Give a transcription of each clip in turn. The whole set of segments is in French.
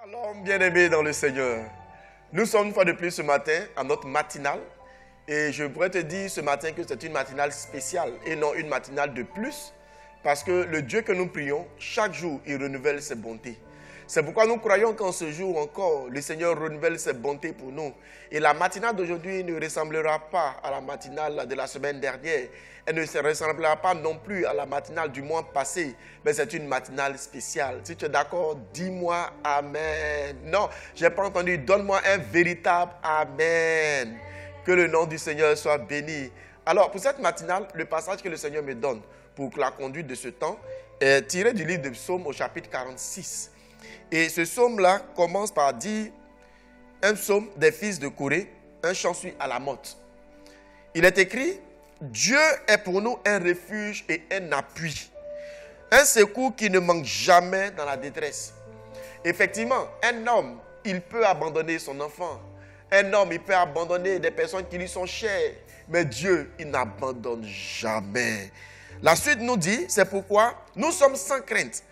Shalom bien-aimés dans le Seigneur. Nous sommes une fois de plus ce matin à notre matinale. Et je pourrais te dire ce matin que c'est une matinale spéciale et non une matinale de plus. Parce que le Dieu que nous prions, chaque jour, il renouvelle ses bontés. C'est pourquoi nous croyons qu'en ce jour encore, le Seigneur renouvelle ses bontés pour nous. Et la matinale d'aujourd'hui ne ressemblera pas à la matinale de la semaine dernière. Elle ne se ressemblera pas non plus à la matinale du mois passé. Mais c'est une matinale spéciale. Si tu es d'accord, dis-moi Amen. Non, je n'ai pas entendu. Donne-moi un véritable Amen. Que le nom du Seigneur soit béni. Alors, pour cette matinale, le passage que le Seigneur me donne pour la conduite de ce temps est tiré du livre de Psaume au chapitre 46. Et ce psaume-là commence par dire un psaume des fils de Corée, un chant suit à la motte. Il est écrit: Dieu est pour nous un refuge et un appui, un secours qui ne manque jamais dans la détresse. Effectivement, un homme, il peut abandonner son enfant. Un homme, il peut abandonner des personnes qui lui sont chères. Mais Dieu, il n'abandonne jamais. La suite nous dit, c'est pourquoi nous sommes sans crainte.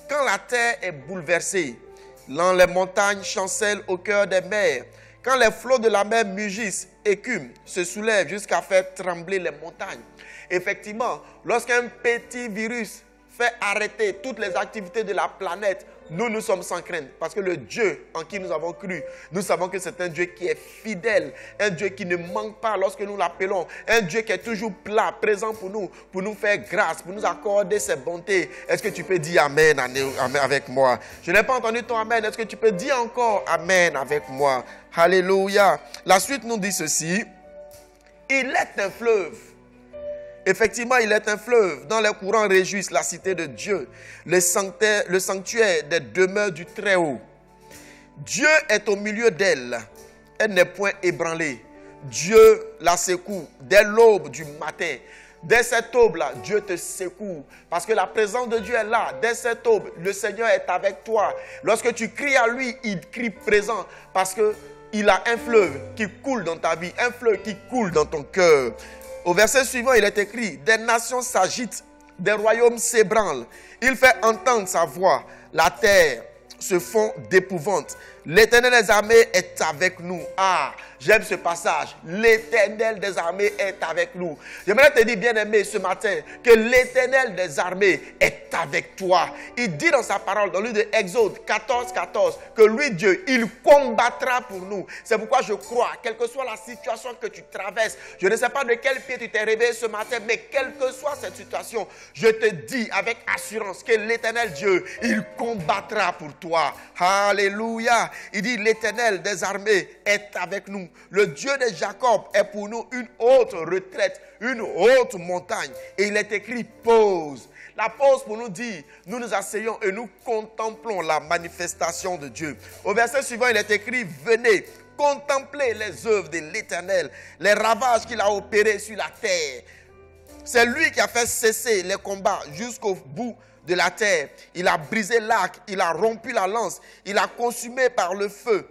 Quand la terre est bouleversée, quand les montagnes chancellent au cœur des mers, quand les flots de la mer mugissent, écument, se soulèvent jusqu'à faire trembler les montagnes. Effectivement, lorsqu'un petit virus fait arrêter toutes les activités de la planète, nous sommes sans crainte. Parce que le Dieu en qui nous avons cru, nous savons que c'est un Dieu qui est fidèle, un Dieu qui ne manque pas lorsque nous l'appelons, un Dieu qui est toujours là, présent pour nous faire grâce, pour nous accorder ses bontés. Est-ce que tu peux dire Amen avec moi? Je n'ai pas entendu ton Amen. Est-ce que tu peux dire encore Amen avec moi? Alléluia. La suite nous dit ceci: il est un fleuve. Effectivement, il est un fleuve dont les courants réjouissent la cité de Dieu, le sanctuaire des demeures du Très-Haut. Dieu est au milieu d'elle. Elle n'est point ébranlée. Dieu la secoue dès l'aube du matin. Dès cette aube-là, Dieu te secoue. Parce que la présence de Dieu est là. Dès cette aube, le Seigneur est avec toi. Lorsque tu cries à lui, il crie présent. Parce qu'il a un fleuve qui coule dans ta vie. Un fleuve qui coule dans ton cœur. Au verset suivant, il est écrit: des nations s'agitent, des royaumes s'ébranlent. Il fait entendre sa voix. La terre se fond d'épouvante. L'Éternel des armées est avec nous. Ah, j'aime ce passage. L'Éternel des armées est avec nous. J'aimerais te dire, bien-aimé, ce matin, que l'Éternel des armées est avec toi. Il dit dans sa parole, dans le livre de Exode 14:14, que lui, Dieu, il combattra pour nous. C'est pourquoi je crois, quelle que soit la situation que tu traverses, je ne sais pas de quel pied tu t'es réveillé ce matin, mais quelle que soit cette situation, je te dis avec assurance que l'Éternel Dieu, il combattra pour toi. Alléluia. Il dit: l'Éternel des armées est avec nous. Le Dieu de Jacob est pour nous une haute retraite, une haute montagne. Et il est écrit pause. La pause pour nous dire, nous nous asseyons et nous contemplons la manifestation de Dieu. Au verset suivant, il est écrit: venez, contemplez les œuvres de l'Éternel, les ravages qu'il a opérés sur la terre. C'est lui qui a fait cesser les combats jusqu'au bout de la terre. Il a brisé l'arc, il a rompu la lance, il a consumé par le feu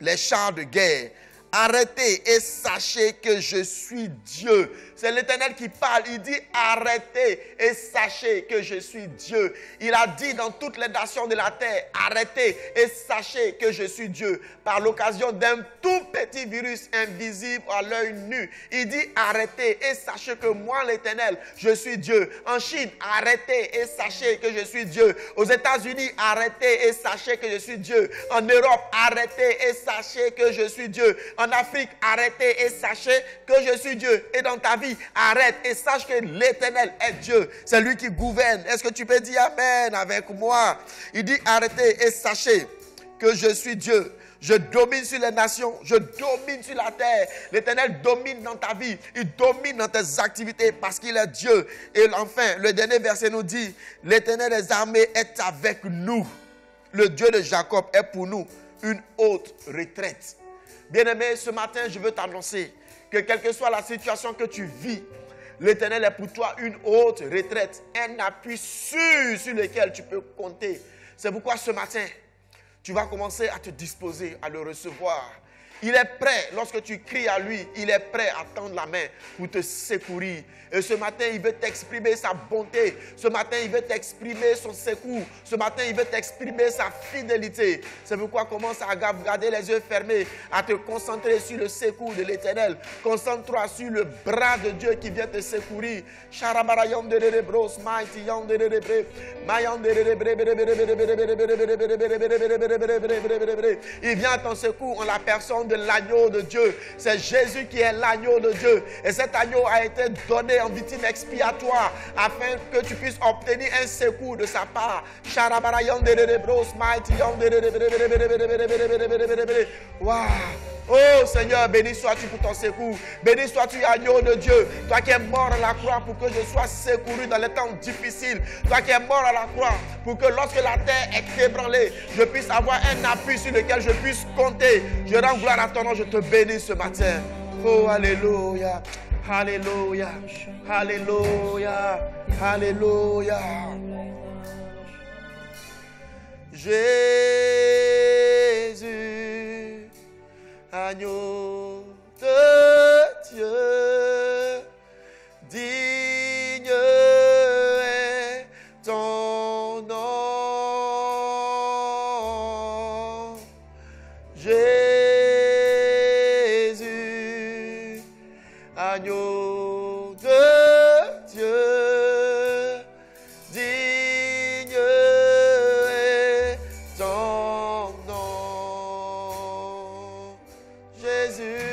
les chars de guerre. Arrêtez et sachez que je suis Dieu. C'est l'Éternel qui parle. Il dit: arrêtez et sachez que je suis Dieu. Il a dit dans toutes les nations de la terre: arrêtez et sachez que je suis Dieu. Par l'occasion d'un tout petit virus invisible à l'œil nu, il dit: arrêtez et sachez que moi, l'Éternel, je suis Dieu. En Chine, arrêtez et sachez que je suis Dieu. Aux États-Unis, arrêtez et sachez que je suis Dieu. En Europe, arrêtez et sachez que je suis Dieu. En Afrique, arrêtez et sachez que je suis Dieu. Et dans ta vie, arrête et sache que l'Éternel est Dieu. C'est lui qui gouverne. Est-ce que tu peux dire Amen avec moi? Il dit: arrêtez et sachez que je suis Dieu. Je domine sur les nations, je domine sur la terre. L'Éternel domine dans ta vie, il domine dans tes activités parce qu'il est Dieu. Et enfin, le dernier verset nous dit: l'Éternel des armées est avec nous. Le Dieu de Jacob est pour nous une haute retraite. Bien-aimé, ce matin, je veux t'annoncer que quelle que soit la situation que tu vis, l'Éternel est pour toi une haute retraite, un appui sûr sur lequel tu peux compter. C'est pourquoi ce matin, tu vas commencer à te disposer à le recevoir. Il est prêt, lorsque tu cries à lui, il est prêt à tendre la main pour te secourir. Et ce matin, il veut t'exprimer sa bonté. Ce matin, il veut t'exprimer son secours. Ce matin, il veut t'exprimer sa fidélité. C'est pourquoi commence à garder les yeux fermés, à te concentrer sur le secours de l'Éternel. Concentre-toi sur le bras de Dieu qui vient te secourir. Il vient à ton secours en la personne de l'agneau de Dieu. C'est Jésus qui est l'agneau de Dieu. Et cet agneau a été donné en victime expiatoire afin que tu puisses obtenir un secours de sa part. Wow. Oh Seigneur, béni sois-tu pour ton secours. Béni sois-tu, agneau de Dieu. Toi qui es mort à la croix pour que je sois secouru dans les temps difficiles. Toi qui es mort à la croix pour que lorsque la terre est ébranlée, je puisse avoir un appui sur lequel je puisse compter. Je rends gloire à ton nom, je te bénis ce matin. Oh, alléluia. Alléluia. Alléluia. Alléluia. Jésus, agneau de Dieu, digne est ton nom. Jésus, agneau de Dieu, digne est ton nom. Jésus,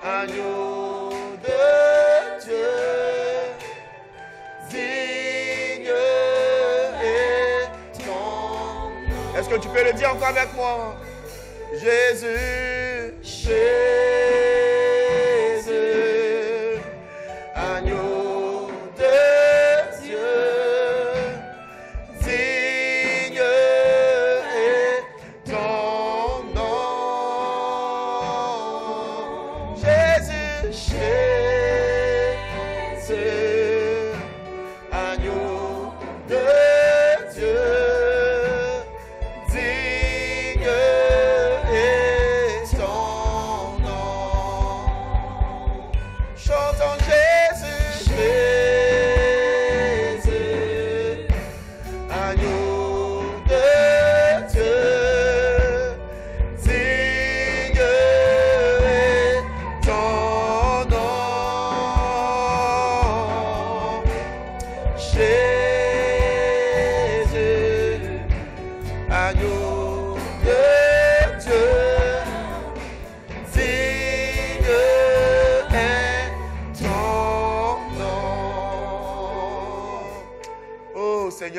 agneau de Dieu, digne est ton nom. Est-ce que tu peux le dire encore avec moi? Jésus, Jésus, agneau de Dieu, digne est ton nom.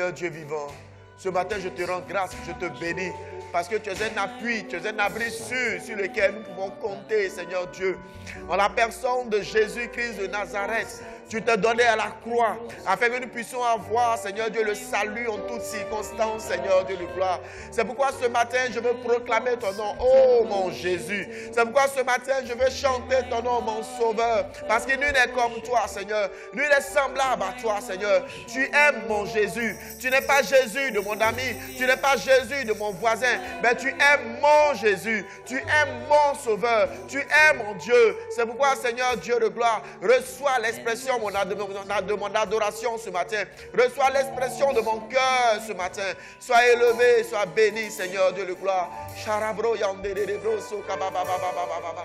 Seigneur Dieu vivant, ce matin, je te rends grâce, je te bénis. Parce que tu es un appui, tu es un abri sûr sur lequel nous pouvons compter, Seigneur Dieu. En la personne de Jésus-Christ de Nazareth, tu t'es donné à la croix afin que nous puissions avoir, Seigneur Dieu, le salut en toutes circonstances, Seigneur Dieu de gloire. C'est pourquoi ce matin, je veux proclamer ton nom, oh mon Jésus. C'est pourquoi ce matin, je veux chanter ton nom, mon Sauveur. Parce que nul n'est comme toi, Seigneur. Nul n'est semblable à toi, Seigneur. Tu aimes mon Jésus. Tu n'es pas Jésus de mon ami. Tu n'es pas Jésus de mon voisin. Mais tu aimes mon Jésus. Tu aimes mon Sauveur. Tu aimes mon Dieu. C'est pourquoi, Seigneur Dieu de gloire, reçois l'expression de mon adoration ce matin. Reçois l'expression de mon cœur ce matin. Sois élevé, sois béni, Seigneur Dieu de gloire. Charabro yandere bro so kababa baba baba.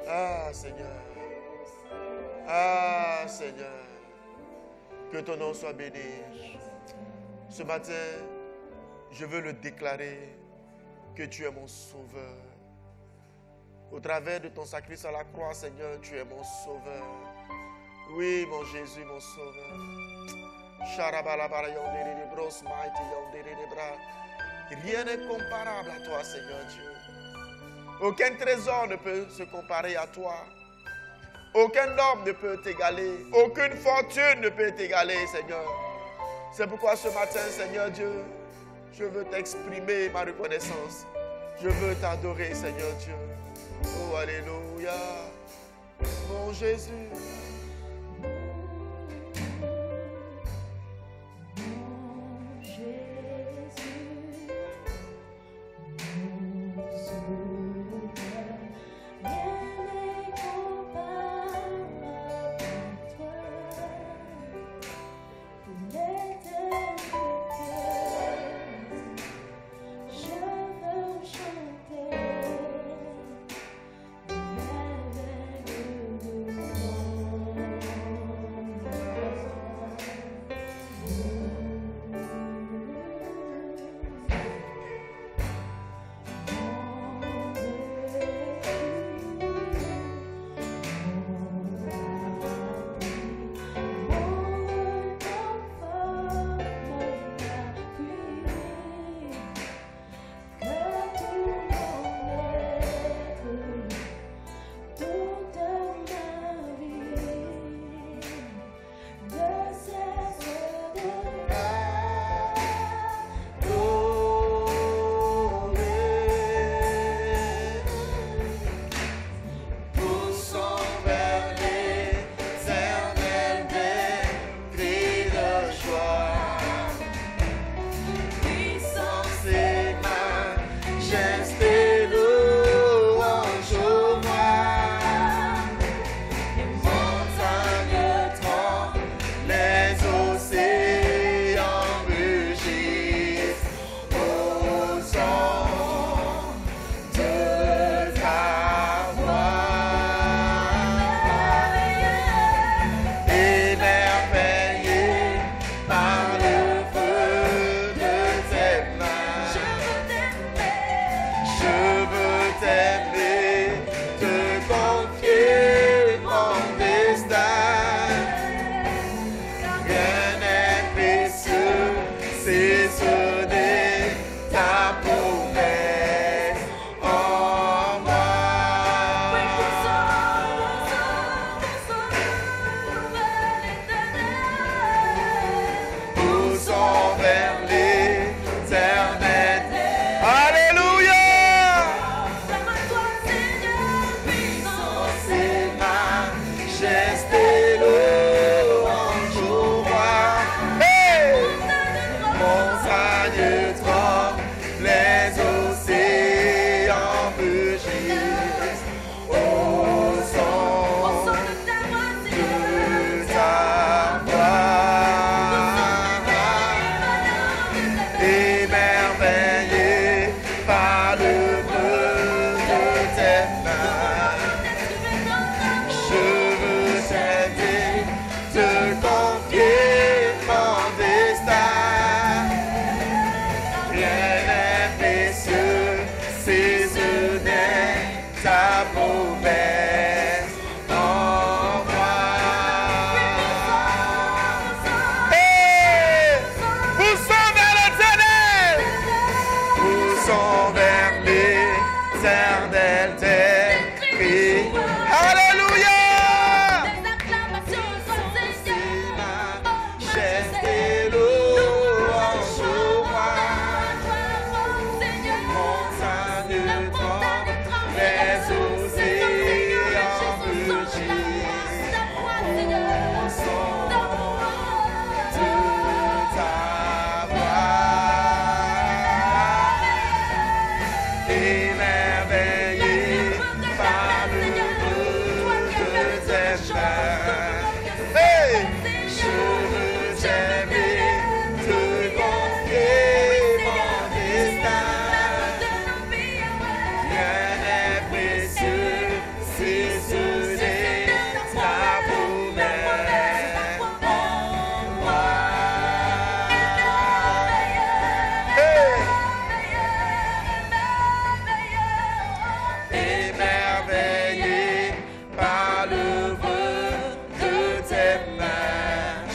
Ah Seigneur, ah Seigneur, que ton nom soit béni. Ce matin, je veux le déclarer que tu es mon sauveur. Au travers de ton sacrifice à la croix, Seigneur, tu es mon sauveur. Oui, mon Jésus, mon sauveur. Rien n'est comparable à toi, Seigneur Dieu. Aucun trésor ne peut se comparer à toi. Aucun homme ne peut t'égaler. Aucune fortune ne peut t'égaler, Seigneur. C'est pourquoi ce matin, Seigneur Dieu, je veux t'exprimer ma reconnaissance. Je veux t'adorer, Seigneur Dieu. Oh, alléluia. Mon Jésus. Je veux chanter Je veux t'aimer, te confier mon destin. Rien n'est précieux si ce n'est ta promesse en moi. Émerveillé par l'œuvre de tes mains,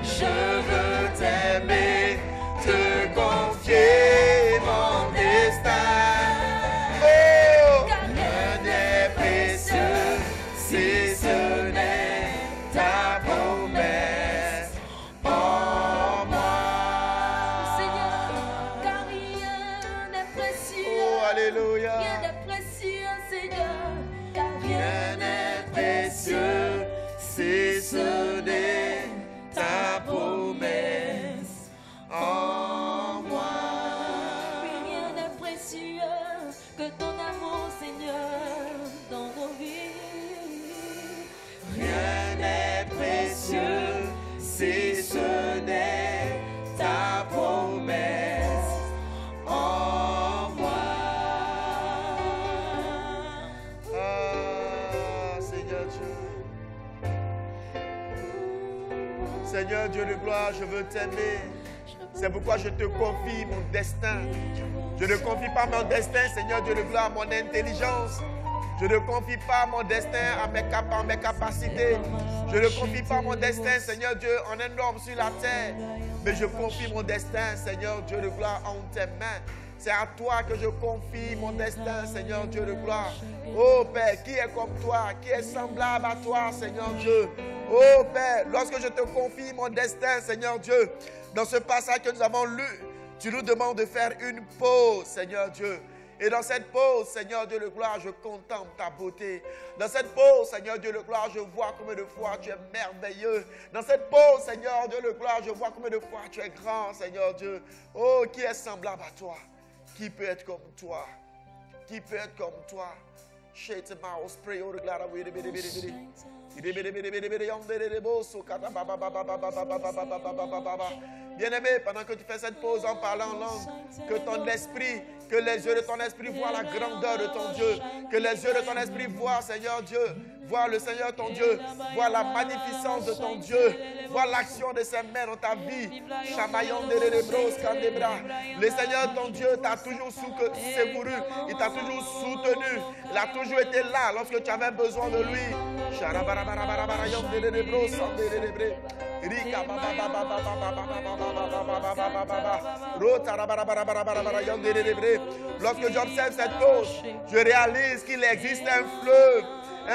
je veux t'aimer, te confier mon destin. Oh, rien n'est précieux si ce n'est ta promesse en moi. Seigneur, car rien n'est précieux. Oh, alléluia. Rien n'est précieux, Seigneur, car Rien n'est précieux si ce n'est ta promesse en moi. rien n'est précieux que ton amour, Seigneur, dans nos vies. Rien n'est précieux si ce n'est ta promesse en moi. Ah, Seigneur Dieu. Seigneur Dieu de gloire, je veux t'aimer. C'est pourquoi je te confie mon destin. Je ne confie pas mon destin, Seigneur Dieu de gloire, à mon intelligence. Je ne confie pas mon destin à mes capacités. Je ne confie pas mon destin, Seigneur Dieu, en un homme sur la terre. Mais je confie mon destin, Seigneur Dieu de gloire, en tes mains. C'est à toi que je confie mon destin, Seigneur Dieu de gloire. Oh Père, qui est comme toi, qui est semblable à toi, Seigneur Dieu. Oh Père, lorsque je te confie mon destin, Seigneur Dieu, dans ce passage que nous avons lu, tu nous demandes de faire une pause, Seigneur Dieu. Et dans cette pause, Seigneur Dieu de gloire, je contemple ta beauté. Dans cette pause, Seigneur Dieu de gloire, je vois combien de fois tu es merveilleux. Dans cette pause, Seigneur Dieu de gloire, je vois combien de fois tu es grand, Seigneur Dieu. Oh, qui est semblable à toi? Qui peut être comme toi? Qui peut être comme toi? Bien-aimé, pendant que tu fais cette pause en parlant en langue, que ton esprit, que les yeux de ton esprit voient la grandeur de ton Dieu, que les yeux de ton esprit voient, Seigneur Dieu, voient le Seigneur ton Dieu, voient la magnificence de ton Dieu, voient l'action de ses mains dans ta vie. Le Seigneur ton Dieu t'a toujours secouru, il t'a toujours soutenu, il a toujours été là lorsque tu avais besoin de lui. Lorsque j'observe cette pause, je réalise qu'il existe un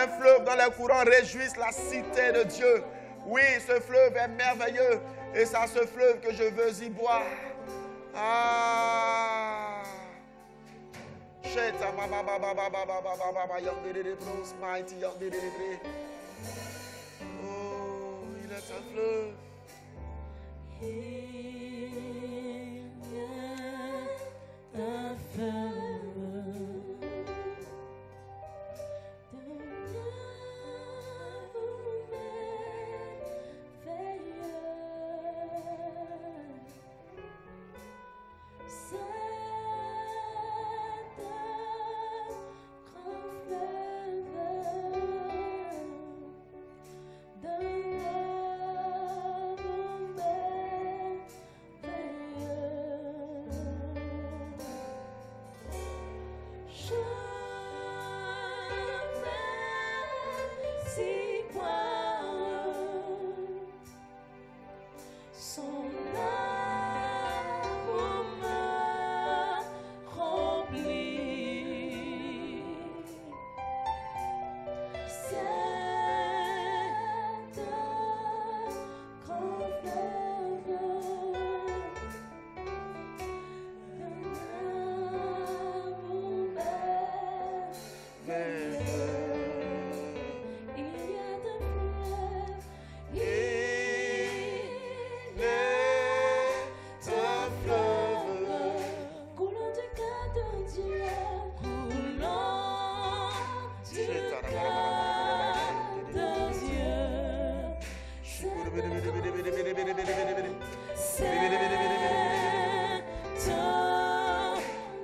fleuve dont les courants réjouissent la cité de Dieu. Oui, ce fleuve est merveilleux et c'est à ce fleuve que je veux y boire. Ah. Oh, il est un fleuve. Il y a un fleuve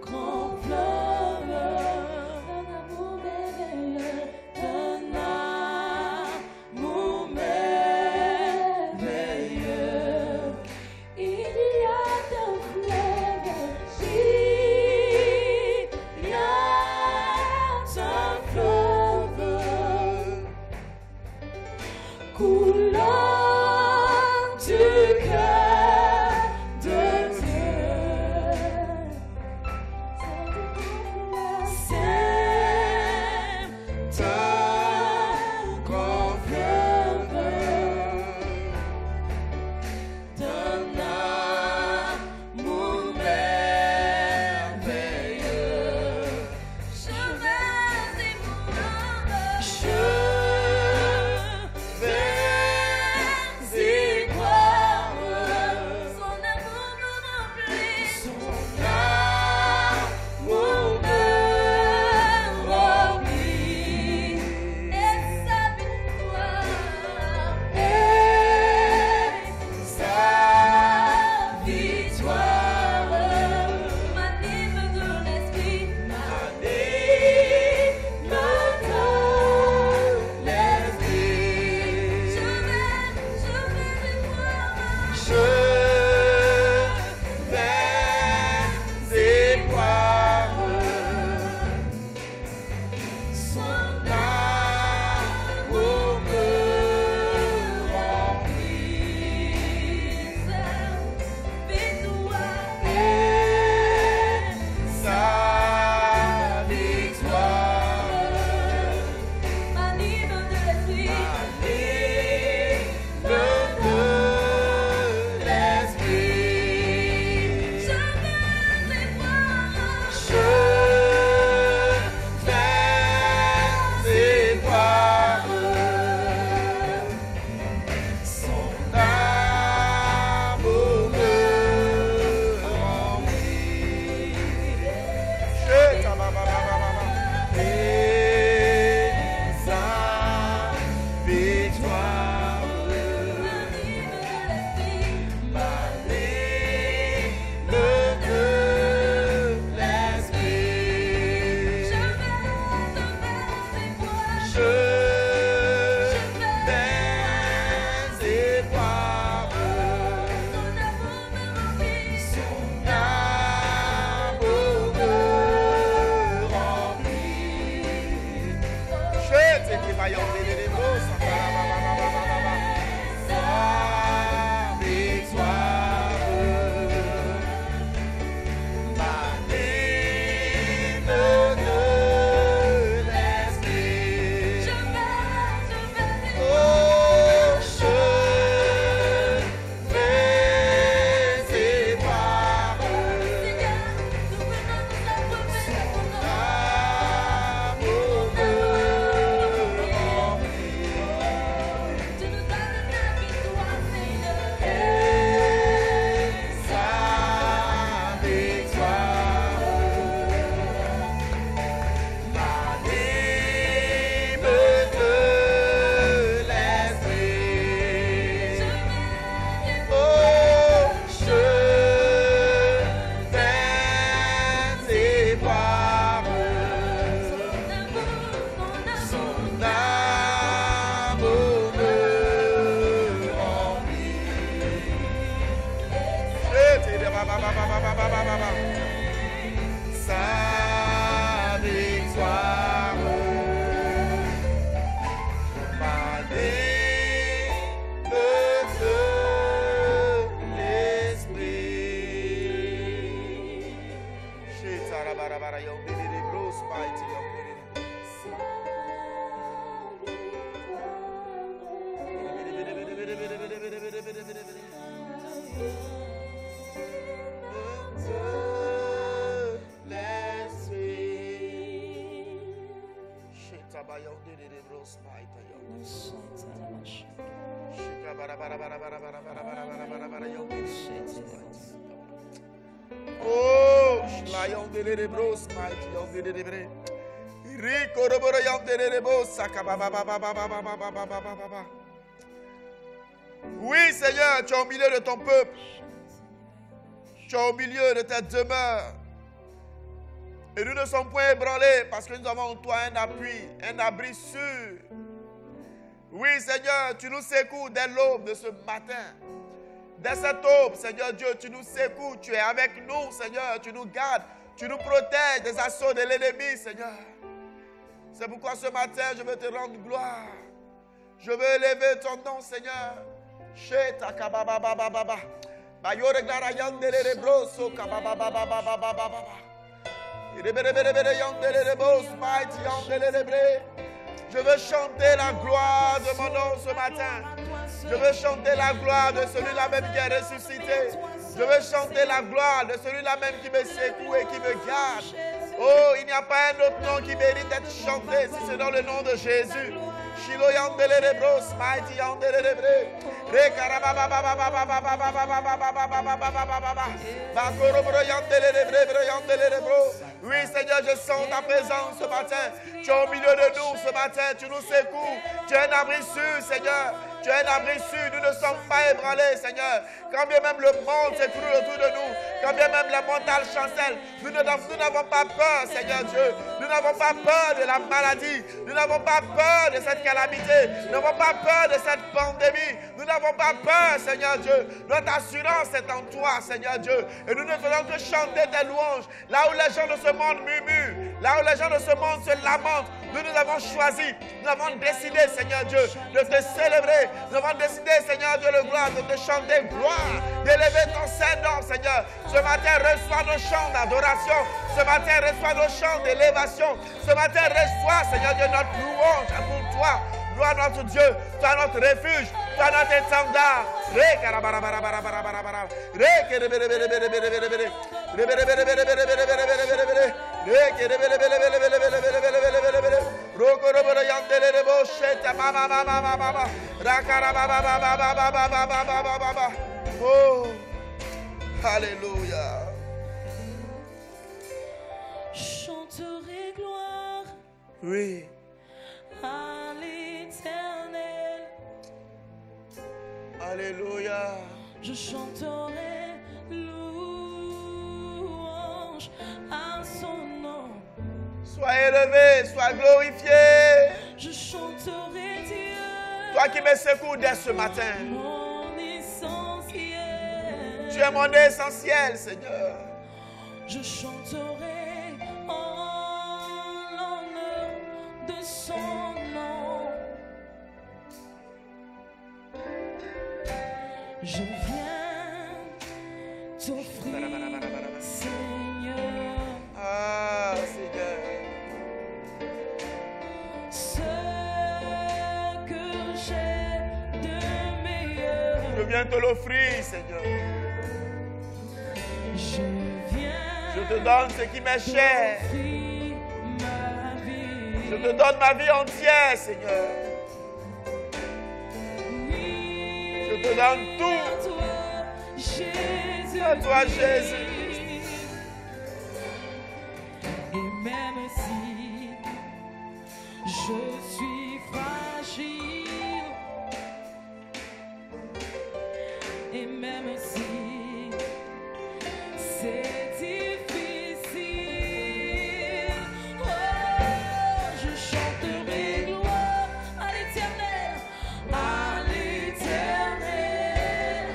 grand fleuve d'un amour merveilleux, d'un amour merveilleux. Il y a d'un fleuve, il y a un fleuve coulant du cœur de Dieu. C'est un grand fleuve d'un amour merveilleux. Je vais y croire. Je vais y croire. Son amour me remplit. Son amour me remplit. Et sa victoire. M'anime de l'esprit. Je vais y croire. Je vais y croire. Son amour me remplit. Sa victoire. Sa victoire. M'anime de l'esprit. Je vais y croire. Sa victoire m'anime de l'esprit. Shitarabarabara, young lady, Bruce Mighty, young lady. Oh, Shlayong de Bros, mighty young de Bre. Rico Roboro young de Bros, Saka Baba Baba Baba Baba Baba Baba Baba. Oui, Seigneur, tu es au milieu de ton peuple. Tu es au milieu de ta demeure. Et nous ne sommes point ébranlés parce que nous avons en toi un appui, un abri sûr. Oui, Seigneur, tu nous secoues dès l'aube de ce matin. Dès cette aube, Seigneur Dieu, tu nous secoues, tu es avec nous, Seigneur, tu nous gardes, tu nous protèges des assauts de l'ennemi, Seigneur. C'est pourquoi ce matin, je veux te rendre gloire. Je veux élever ton nom, Seigneur. Sheta kabababababa. Bayore glara yandere rebroso kabababababababa. Ireberebere yandere rebos mighty yandere rebre. Je veux chanter la gloire de mon nom ce matin. Je veux chanter la gloire de celui-là même qui est ressuscité. Je veux chanter la gloire de celui-là même qui me secoue et qui me garde. Oh, il n'y a pas un autre nom qui mérite d'être chanté si c'est dans le nom de Jésus. Shilo yandele rebros, mighty yandele rebre. Oui, Seigneur, je sens ta présence ce matin. Tu es au milieu de nous ce matin. Tu nous secoues. Tu es un abri sûr, Seigneur. Tu es un abri sûr. Nous ne sommes pas ébranlés, Seigneur. Quand bien même le monde s'écroule autour de nous, quand bien même la mentale chancelle, nous n'avons pas peur, Seigneur Dieu. Nous n'avons pas peur de la maladie. Nous n'avons pas peur de cette calamité. Nous n'avons pas peur de cette pandémie. Nous n'avons pas peur, Seigneur Dieu. Notre assurance est en toi, Seigneur Dieu. Et nous ne faisons que chanter tes louanges. Là où les gens de ce monde murmurent, là où les gens de ce monde se lamentent, nous avons choisi, nous avons décidé, Seigneur Dieu, de te célébrer. Nous avons décidé, Seigneur Dieu, le gloire, de te chanter gloire, d'élever ton Saint-Nom, Seigneur. Ce matin, reçois nos chants d'adoration. Ce matin, reçois nos chants d'élévation. Ce matin, reçois, Seigneur Dieu, notre louange pour toi. Gloire notre Dieu, toi notre refuge, toi notre étendard. Oh, alléluia. Chanterai gloire Oui. à l'Éternel. Alléluia. Je chanterai louange à son nom. Sois élevé, sois glorifié. Je chanterai Dieu, Toi qui me secoues dès ce matin. mon essentiel. Tu es mon essentiel, Seigneur. Je chanterai en l'honneur de son nom. Je viens t'offrir, Seigneur, Ah, Seigneur. ce que j'ai de meilleur. Je viens te l'offrir, Seigneur. Je Je viens te donne ce qui m'est cher. t'offrir ma vie. Je te donne ma vie entière, Seigneur. Je te donne tout. À toi, Jésus. À toi, Jésus. Et même si je suis fragile, et même si c'est difficile, oh, je chanterai gloire à l'Éternel, à l'Éternel.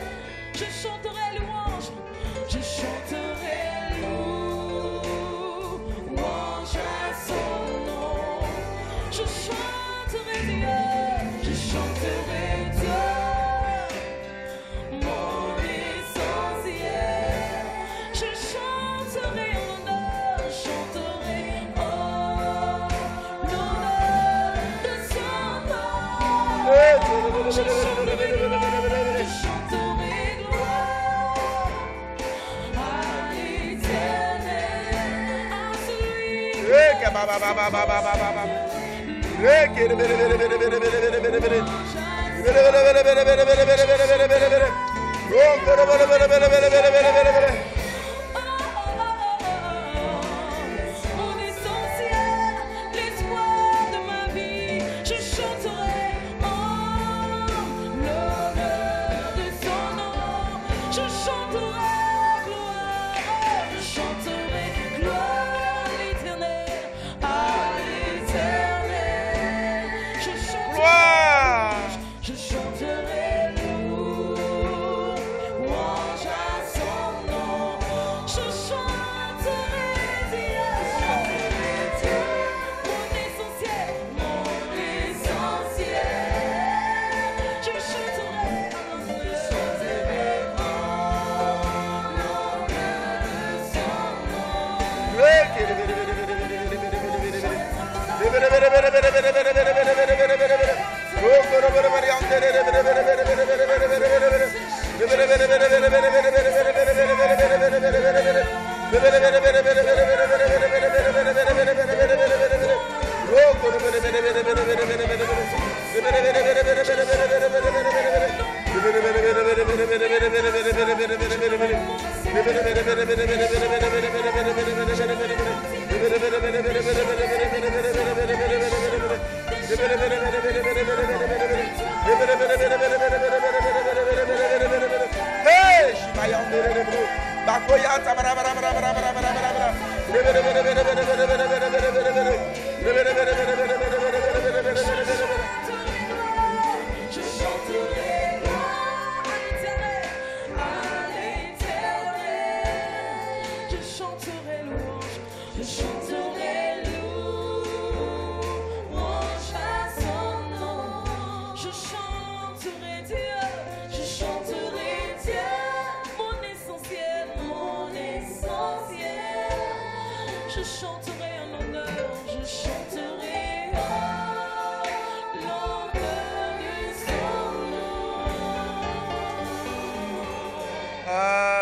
Je chanterai louange, je chanterai louange à son nom. Je chanterai Dieu, je chanterai Dieu, mon essentiel. Je chanterai en l'honneur, je chanterai en l'honneur de son nom. Je chanterai gloire, je chanterai gloire à l'Éternel, à mon essentiel, l'espoir de ma vie. Je chanterai en l'honneur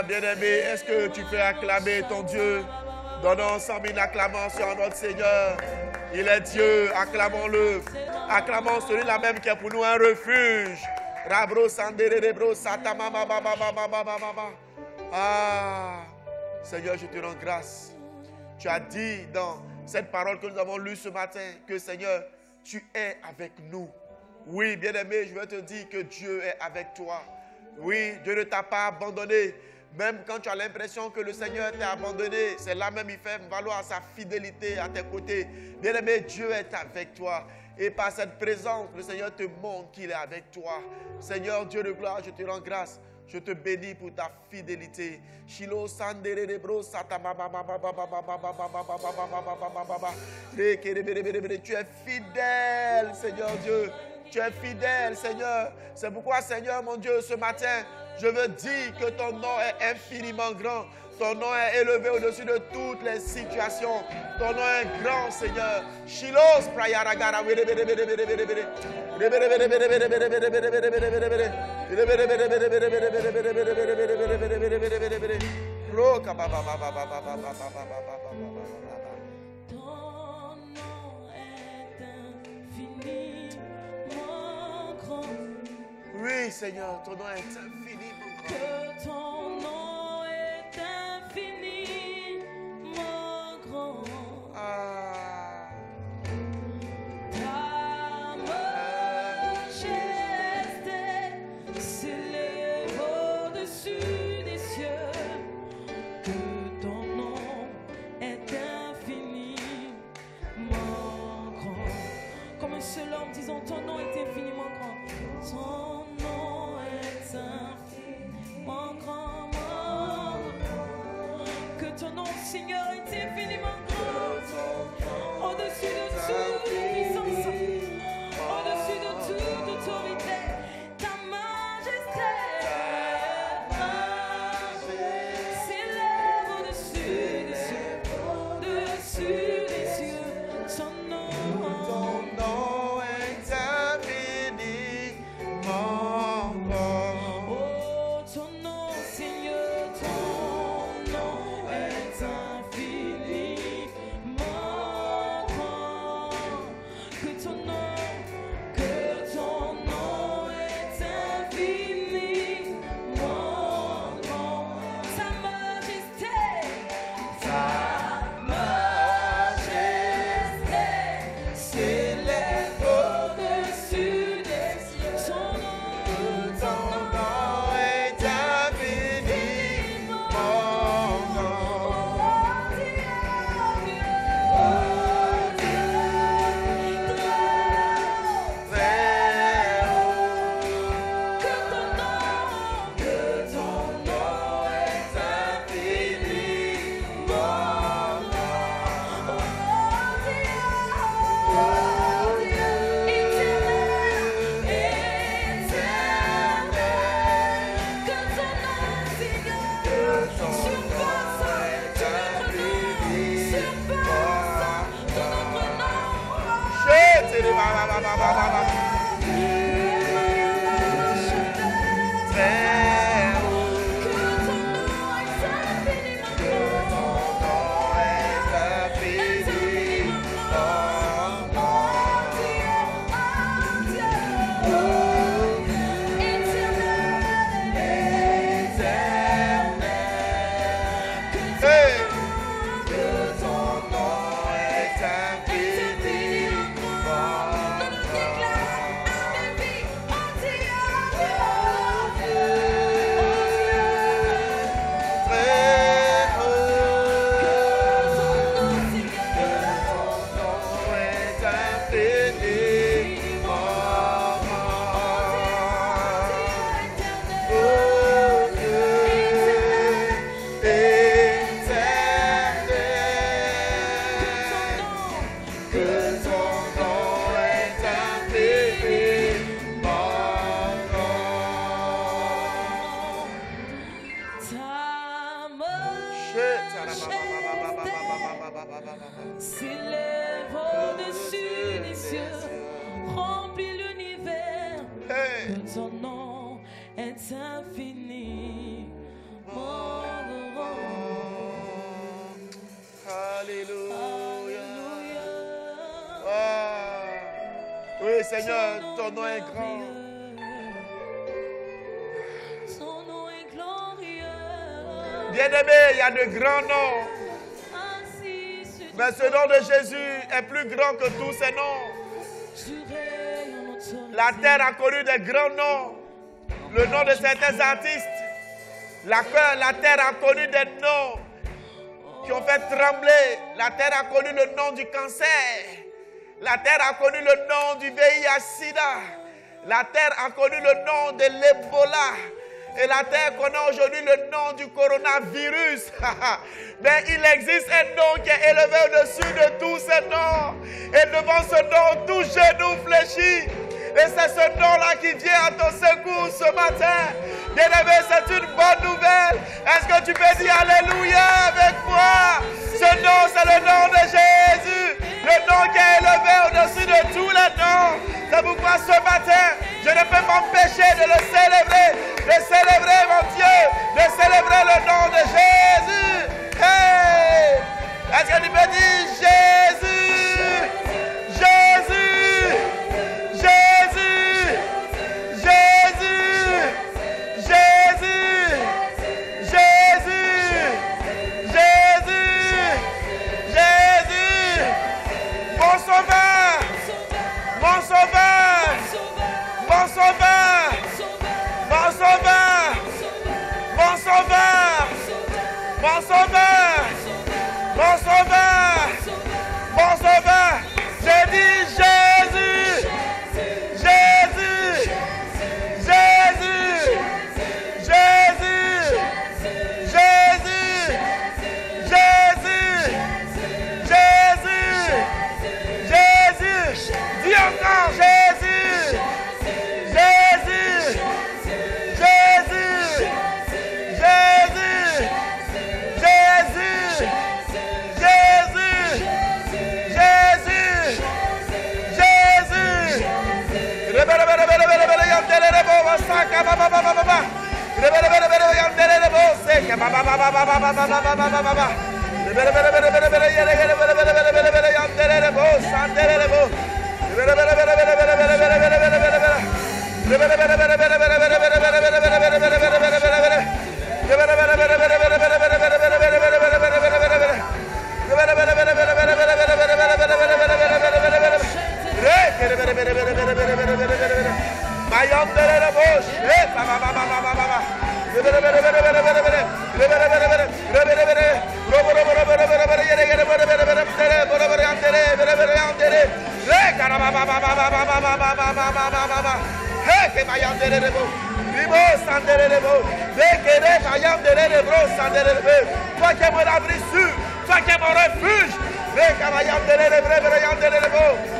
Bien-aimé, est-ce que tu peux acclamer ton Dieu? Donnons ensemble une acclamation à notre Seigneur. Il est Dieu, acclamons-le. Acclamons celui-là même qui est pour nous un refuge. Ah, Seigneur, je te rends grâce. Tu as dit dans cette parole que nous avons lue ce matin que Seigneur, tu es avec nous. Oui, bien-aimé, je veux te dire que Dieu est avec toi. Oui, Dieu ne t'a pas abandonné. Même quand tu as l'impression que le Seigneur t'a abandonné, c'est là même il fait valoir sa fidélité à tes côtés. Bien-aimé, Dieu est avec toi. Et par cette présence, le Seigneur te montre qu'il est avec toi. Seigneur, Dieu de gloire, je te rends grâce. Je te bénis pour ta fidélité. Shilo sandere de bro satama baba baba baba baba baba. Tu es fidèle, Seigneur Dieu. Tu es fidèle, Seigneur. C'est pourquoi, Seigneur, mon Dieu, ce matin, je veux dire que ton nom est infiniment grand. Ton nom est élevé au-dessus de toutes les situations. Ton nom est grand, Seigneur. Shilos prayaragara. Oui, Seigneur, ton nom est infiniment grand. Que ton nom est infiniment grand. Ah. Ta majesté s'élève au-dessus des cieux. Que ton nom est infiniment grand. Comme un seul homme disant ton nom est infiniment grand. Ton nom est infiniment grand. Que ton nom, Seigneur, est infiniment grand. Au-dessus de toute puissance, au-dessus de toute autorité, ta majesté s'élève au-dessus des cieux, au-dessus des cieux. Ton nom est infiniment grand. Oh, ton nom, Seigneur, ton nom est infiniment s'élève au-dessus des cieux, remplit l'univers, Hey. que ton nom est infini. Alléluia. Alléluia. Ah. Oui, Seigneur, ton nom est grand. Ton nom est glorieux. Bien-aimé, il y a de grands noms. Ainsi sur Mais ce nom de Jésus est plus grand que tous ces noms. tu règnes en autorité. La terre a connu des grands noms. Le nom de certains artistes. La terre a connu des noms qui ont fait trembler. La terre a connu le nom du cancer. La terre a connu le nom du VIH-Sida. La terre a connu le nom de l'Ebola. Et la terre connaît aujourd'hui le nom du coronavirus. Mais il existe un nom qui est élevé au-dessus de tous ces noms. Et devant ce nom, tout genou fléchit. Et c'est ce nom-là qui vient à ton secours ce matin. Bien-aimé, c'est une bonne nouvelle. Est-ce que tu peux dire Alléluia avec moi? Ce nom, c'est le nom de Jésus. Le nom qui est élevé au-dessus de tous les noms. C'est pourquoi ce matin, je ne peux m'empêcher de le célébrer. De célébrer mon Dieu. De célébrer le nom de Jésus. Hey! Est-ce que tu peux dire Jésus? Jésus! Jésus! Jésus! Jésus! Jésus! Jésus! Jésus! Mon sauveur! Mon sauveur! Mon sauveur! Mon sauveur! Mon sauveur! Mon sauveur! Mon sauveur! Mon sauveur! J'ai dit Jésus! Jésus! Jésus! Jésus! Jésus! Jésus! Jésus! Jésus! Dis encore Jésus! Jésus! Jésus! Jésus! Jésus! Jésus! Jésus! Jésus! Toi qui es mon abri sûr, toi qui es mon refuge,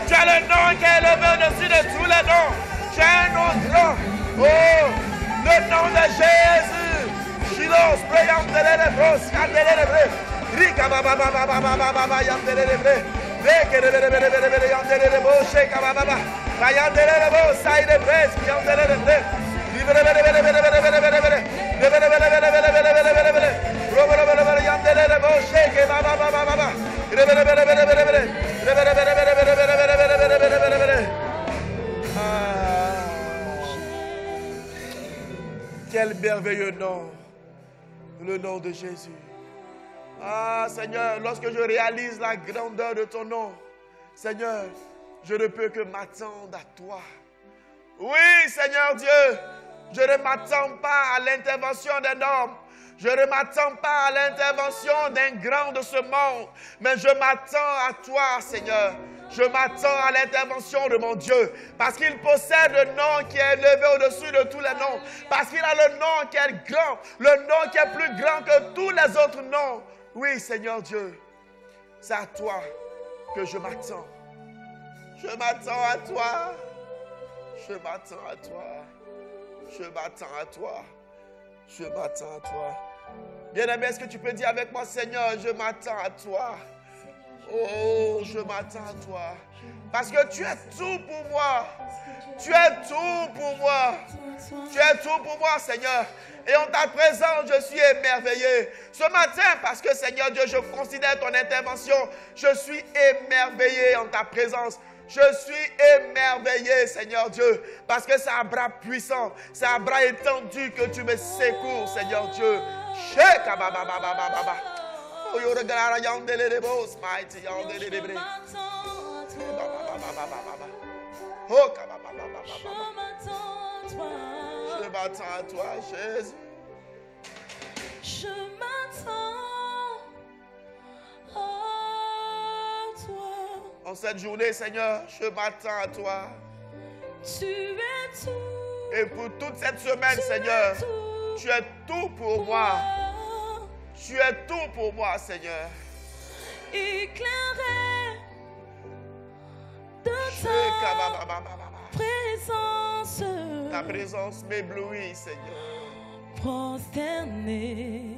tu as le nom qui est élevé au-dessus de tous les noms. Tu as un nom grand. Oh, le nom de Jésus. Shilos, Bros, Rika baba baba baba baba yandere bre. Yandere bo sheka baba. Yandere bo side bre, yandere bre. Quel merveilleux nom, le nom de Jésus. Ah Seigneur, lorsque je réalise la grandeur de ton nom, Seigneur, je ne peux que m'attendre à toi. Oui, Seigneur Dieu, je ne m'attends pas à l'intervention d'un homme. Je ne m'attends pas à l'intervention d'un grand de ce monde. Mais je m'attends à toi, Seigneur. Je m'attends à l'intervention de mon Dieu. Parce qu'il possède le nom qui est élevé au-dessus de tous les noms. Parce qu'il a le nom qui est grand. Le nom qui est plus grand que tous les autres noms. Oui, Seigneur Dieu. C'est à toi que je m'attends. Je m'attends à toi. Je m'attends à toi. Je m'attends à toi. Je m'attends à toi. Bien-aimé, est-ce que tu peux dire avec moi, Seigneur, je m'attends à toi. Oh, je m'attends à toi. Parce que tu es tout pour moi. Tu es tout pour moi. Tu es tout pour moi, Seigneur. Et en ta présence, je suis émerveillé. Ce matin, parce que, Seigneur Dieu, je considère ton intervention. Je suis émerveillé en ta présence. Je suis émerveillé, Seigneur Dieu, parce que c'est un bras puissant, c'est un bras étendu que tu me secours, Seigneur Dieu. Oh, you're the God, the most mighty, je m'attends à toi, Jésus. Je m'attends à toi. En cette journée, Seigneur, je m'attends à toi. Tu es tout. Et pour toute cette semaine, Seigneur, tu es tout pour moi. Tu es tout pour moi, Seigneur. Éclairé de ta présence. Ta présence m'éblouit, Seigneur. Prosterné,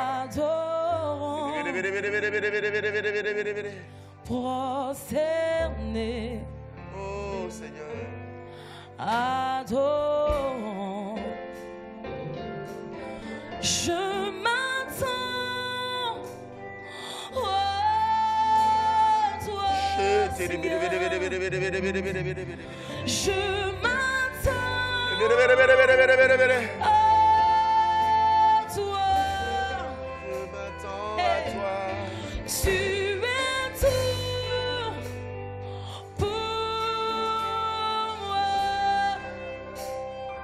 adorant, prosterné, oh Seigneur, adorant. Je m'attends à toi, Seigneur. Je m'attends à toi. Je m'attends à toi. Tu es tout pour moi.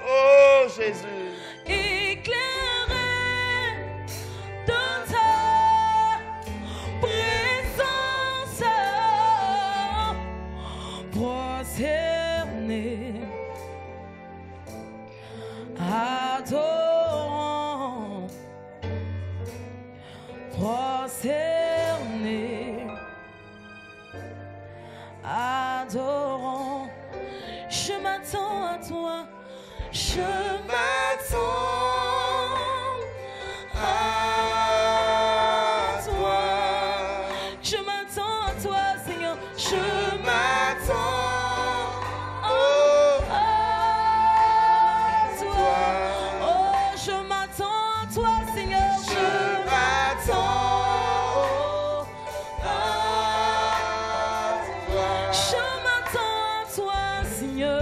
Oh Jésus, Éclairé dans ta présence, prosterné, adorant, prosterné, adorant. Je m'attends à toi. Je m'attends à toi. Je m'attends à toi, Seigneur. Je m'attends à toi. Oh, je m'attends à toi, Seigneur. Je m'attends à toi. Je m'attends à toi, Seigneur.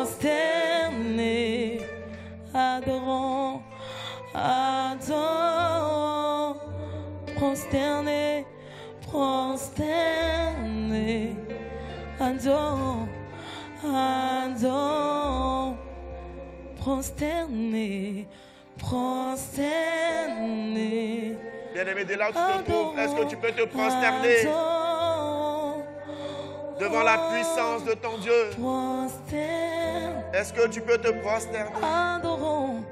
Prosterné, adorant, adorant. prosterné, prosterné, adore, adore, prosterné, prosterné. Bien-aimé, de là où tu te trouves, est-ce que tu peux te prosterner devant la puissance de ton Dieu? Est-ce que tu peux te prosterner? Adorons,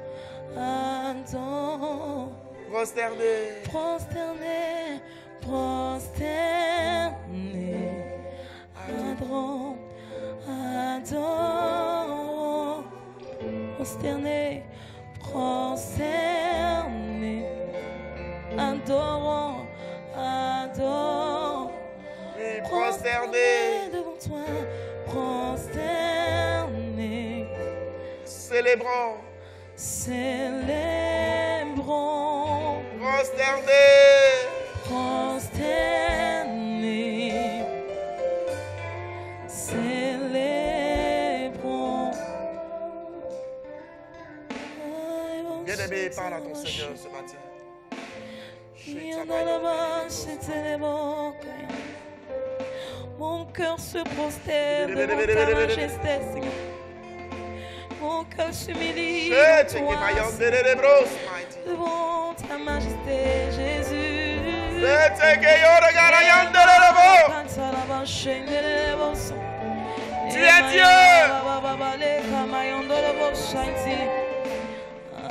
adorons, Prosterner. prosterné, prosterné, adorons, adorons, prosterné, prosterné, adorons, adorons. Oui, prosterner. Devant toi, prosterné. Célébrons. Célébrons. Prosterner. Prosterné. Célébrons. Bien-aimé, parle à ton Seigneur ce matin. Mon cœur se prosterne devant ta majesté, Seigneur. Mon cœur s'humilie devant ta majesté, Jésus. Tu es Dieu.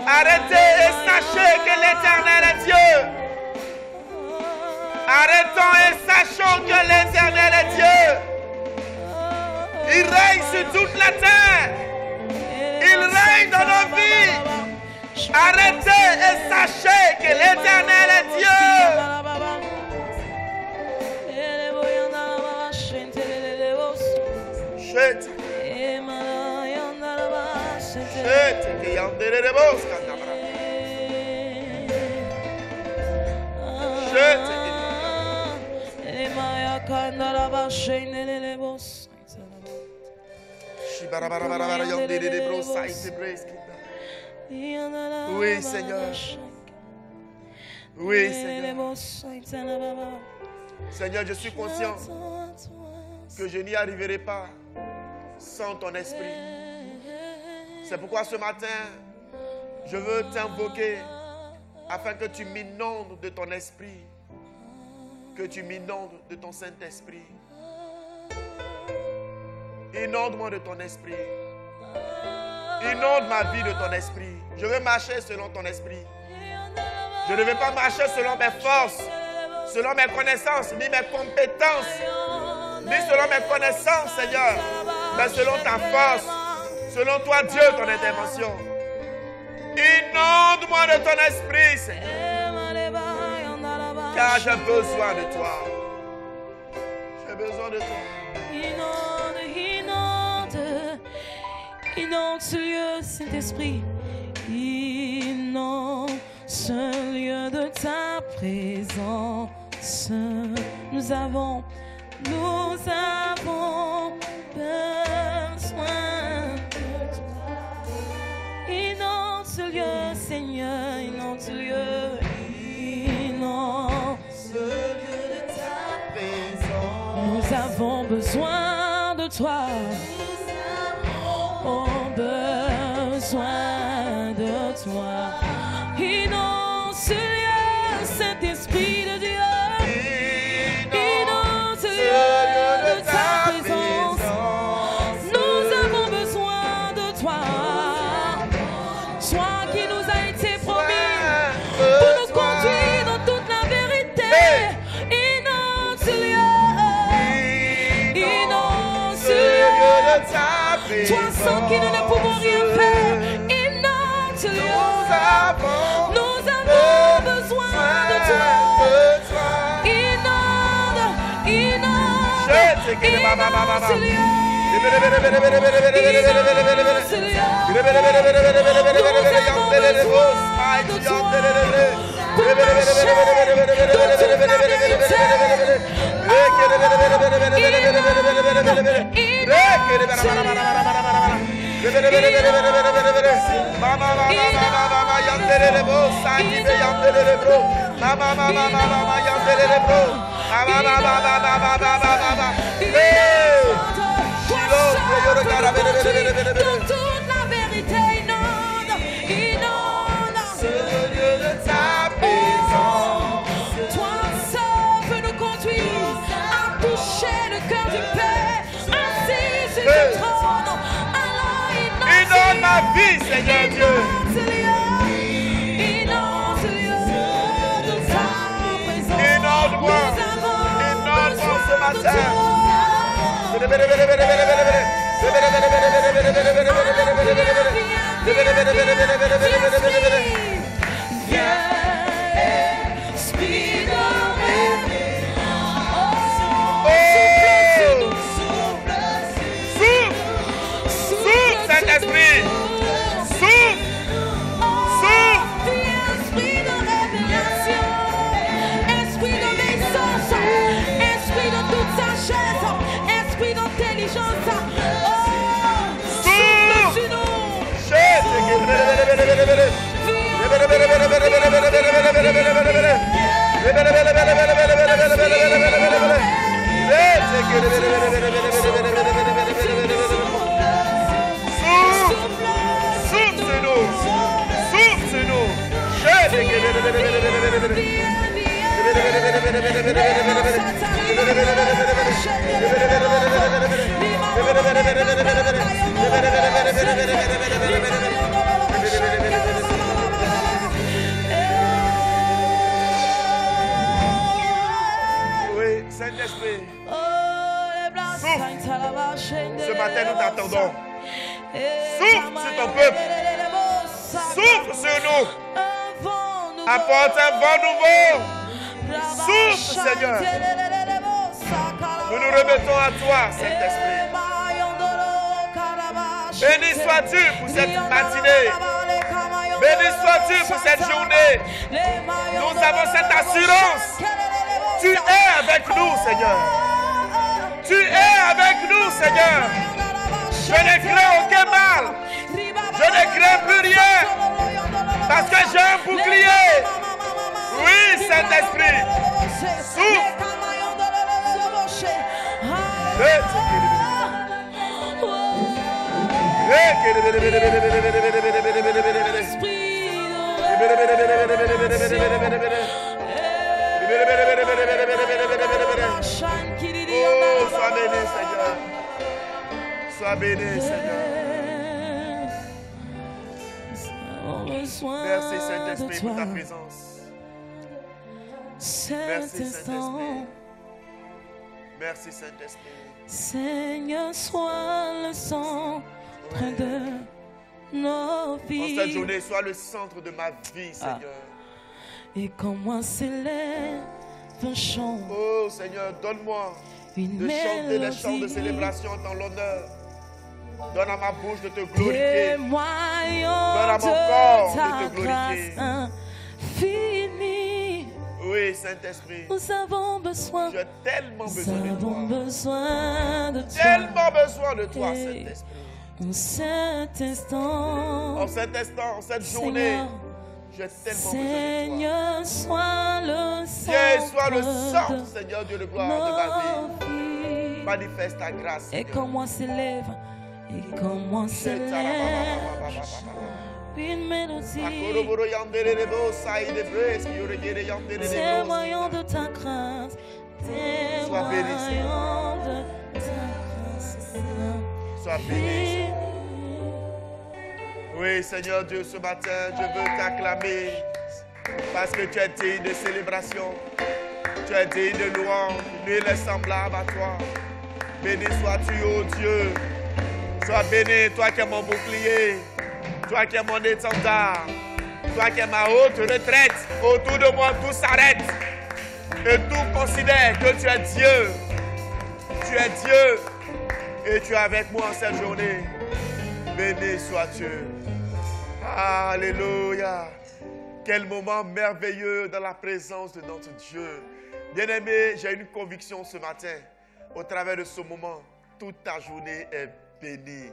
Arrêtez et sachez que l'Éternel est Dieu. Arrêtons et sachons que l'Éternel est Dieu. Il règne sur toute la terre. Il règne dans nos vies. Arrêtez et sachez que l'Éternel est Dieu. Chut. Oui, Seigneur. Oui, Seigneur. Seigneur, je suis conscient que je n'y arriverai pas sans ton esprit. C'est pourquoi ce matin, je veux t'invoquer afin que tu m'inondes de ton esprit, que tu m'inondes de ton Saint-Esprit. Inonde-moi de ton esprit. Inonde ma vie de ton esprit. Je veux marcher selon ton esprit. Je ne veux pas marcher selon mes forces, selon mes connaissances, ni mes compétences, ni selon mes connaissances, Seigneur, mais selon ta force, selon toi, Dieu, ton intervention. Inonde-moi de ton esprit, Seigneur, car j'ai besoin de toi. J'ai besoin de toi. Inonde, inonde, inonde ce lieu, Saint-Esprit. Inonde ce lieu de ta présence. Nous avons besoin de toi. Inonde ce lieu, Seigneur, inonde ce lieu. Inonde ce lieu de ta présence. Nous avons besoin de toi. Nous avons besoin de toi. Inonde ce lieu, Saint-Esprit de Dieu. Inonde ce lieu de ta présence. Nous avons besoin de toi. Toi qui nous a été promis pour nous conduire dans toute la vérité. Inonde ce lieu. Inonde ce lieu de ta présence. Toi sans qui nous ne pouvons rien faire. Inonde ce lieu. Nous avons besoin de toi. Inonde, inonde, inonde ce lieu. Inonde ce lieu. Nous avons besoin de toute la vérité. Mama, yandelebo, sandibe, yandelebo. Mama, yandelebo. Mama. Hey! Toute la vérité inonde. Seigneur de ta présence. Toi seul peux nous conduire à toucher le cœur du Père, assis sur le trône. Alors Inonde ma vie, Seigneur Dieu. Inonde ce lieu de ta présence. Inonde-moi ce matin. Saint-Esprit, souffle. Esprit de révélation, esprit d'obéissance, esprit de toute sagesse, esprit d'intelligence. Souffle sur nous. Oui, Saint-Esprit, ce matin nous t'attendons. Souffle sur ton peuple. Souffle sur nous. Apporte un vent nouveau. Souffle, Seigneur. Nous nous remettons à toi, Saint-Esprit. Béni sois-tu pour cette matinée. Béni sois-tu pour cette journée. Nous avons cette assurance. Tu es avec nous, Seigneur. Tu es avec nous, Seigneur. Je ne crains aucun mal. Je ne crains plus rien. Parce que j'ai un bouclier. Oui, Saint-Esprit. Souffle. Oh, sois béni, Seigneur. Sois béni, Seigneur. Merci, Saint-Esprit, pour ta présence. Merci, Saint-Esprit. Merci, Saint-Esprit. Seigneur, sois le centre de nos vies. En cette journée, sois le centre de ma vie, Seigneur. Et quand moi s'élève un chant, Oh, Seigneur, donne-moi de chanter les chants de célébration en ton l'honneur. Donne à ma bouche de te glorifier. Donne à mon corps de te glorifier. Infinie. Oui, Saint-Esprit. Nous avons besoin. J'ai tellement besoin de toi. Besoin de toi. Tellement besoin de toi, Saint-Esprit. En cet instant. En cet instant, en cette journée, j'ai tellement besoin de toi. Seigneur, sois le Dieu, sois le centre centre, Seigneur Dieu de gloire, de ma vie. Manifeste ta grâce. Et quand moi s'élève, une mélodie, témoignant de ta grâce, témoignant de ta grâce. Sois béni. Oui, Seigneur Dieu, ce matin, je veux t'acclamer parce que tu es digne de célébration. Tu es digne de louange. Nul est semblable à toi. Béni sois-tu, ô Dieu. Sois béni, toi qui es mon bouclier. Toi qui es mon étendard. Toi qui es ma haute retraite. Autour de moi, tout s'arrête. Et tout considère que tu es Dieu. Tu es Dieu. Et tu es avec moi en cette journée. Béni sois-tu. Alléluia. Quel moment merveilleux dans la présence de notre Dieu. Bien-aimé, j'ai une conviction ce matin. Au travers de ce moment, toute ta journée est bénie.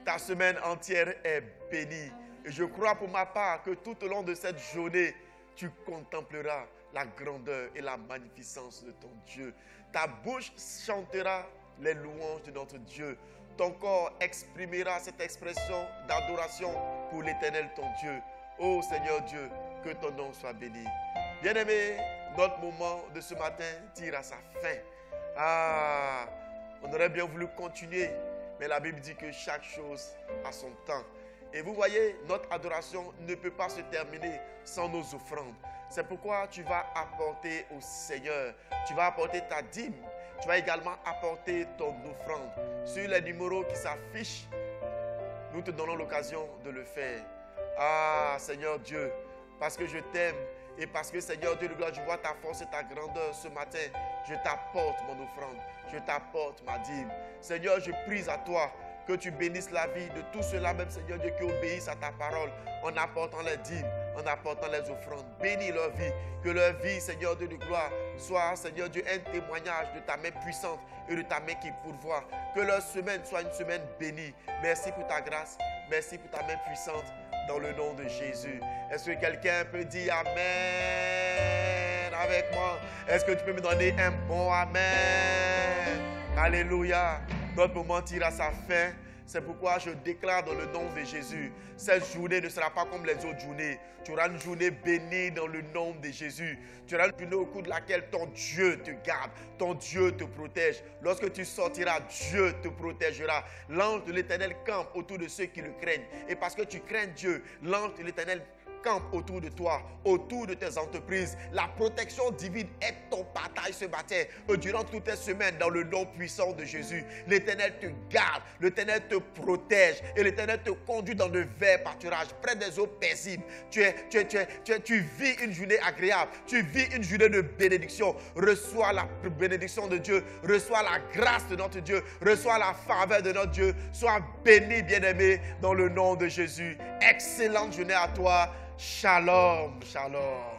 Ta semaine entière est bénie. Et je crois pour ma part que tout au long de cette journée, tu contempleras la grandeur et la magnificence de ton Dieu. Ta bouche chantera les louanges de notre Dieu. Ton corps exprimera cette expression d'adoration pour l'Éternel ton Dieu. Ô Seigneur Dieu, que ton nom soit béni. Bien-aimé, notre moment de ce matin tire à sa fin. On aurait bien voulu continuer, mais la Bible dit que chaque chose a son temps. Et vous voyez, notre adoration ne peut pas se terminer sans nos offrandes. C'est pourquoi tu vas apporter au Seigneur, tu vas apporter ta dîme, tu vas également apporter ton offrande. Sur les numéros qui s'affichent, nous te donnons l'occasion de le faire. Seigneur Dieu, parce que je t'aime et parce que Seigneur Dieu de gloire, je vois ta force et ta grandeur ce matin, je t'apporte mon offrande, je t'apporte ma dîme. Seigneur, je prie à toi que tu bénisses la vie de tous ceux-là, même Seigneur Dieu, qui obéissent à ta parole en apportant les dîmes, en apportant les offrandes. Bénis leur vie, que leur vie, Seigneur Dieu de gloire, soit, Seigneur Dieu, un témoignage de ta main puissante et de ta main qui pourvoit. Que leur semaine soit une semaine bénie. Merci pour ta grâce, merci pour ta main puissante, dans le nom de Jésus. Est-ce que quelqu'un peut dire Amen avec moi? Est-ce que tu peux me donner un bon Amen? Alléluia. Notre moment tire à sa fin. C'est pourquoi je déclare dans le nom de Jésus, cette journée ne sera pas comme les autres journées. Tu auras une journée bénie dans le nom de Jésus. Tu auras une journée au cours de laquelle ton Dieu te garde, ton Dieu te protège. Lorsque tu sortiras, Dieu te protégera. L'ange de l'Éternel campe autour de ceux qui le craignent. Et parce que tu crains Dieu, l'ange de l'Éternel campe autour de toi, autour de tes entreprises. La protection divine est ton partage ce matin. Durant toutes tes semaines, dans le nom puissant de Jésus, l'Éternel te garde, l'Éternel te protège et l'Éternel te conduit dans de verts pâturages, près des eaux paisibles. Tu vis une journée agréable, tu vis une journée de bénédiction. Reçois la bénédiction de Dieu, reçois la grâce de notre Dieu, reçois la faveur de notre Dieu. Sois béni, bien-aimé, dans le nom de Jésus. Excellente journée à toi. Shalom, shalom.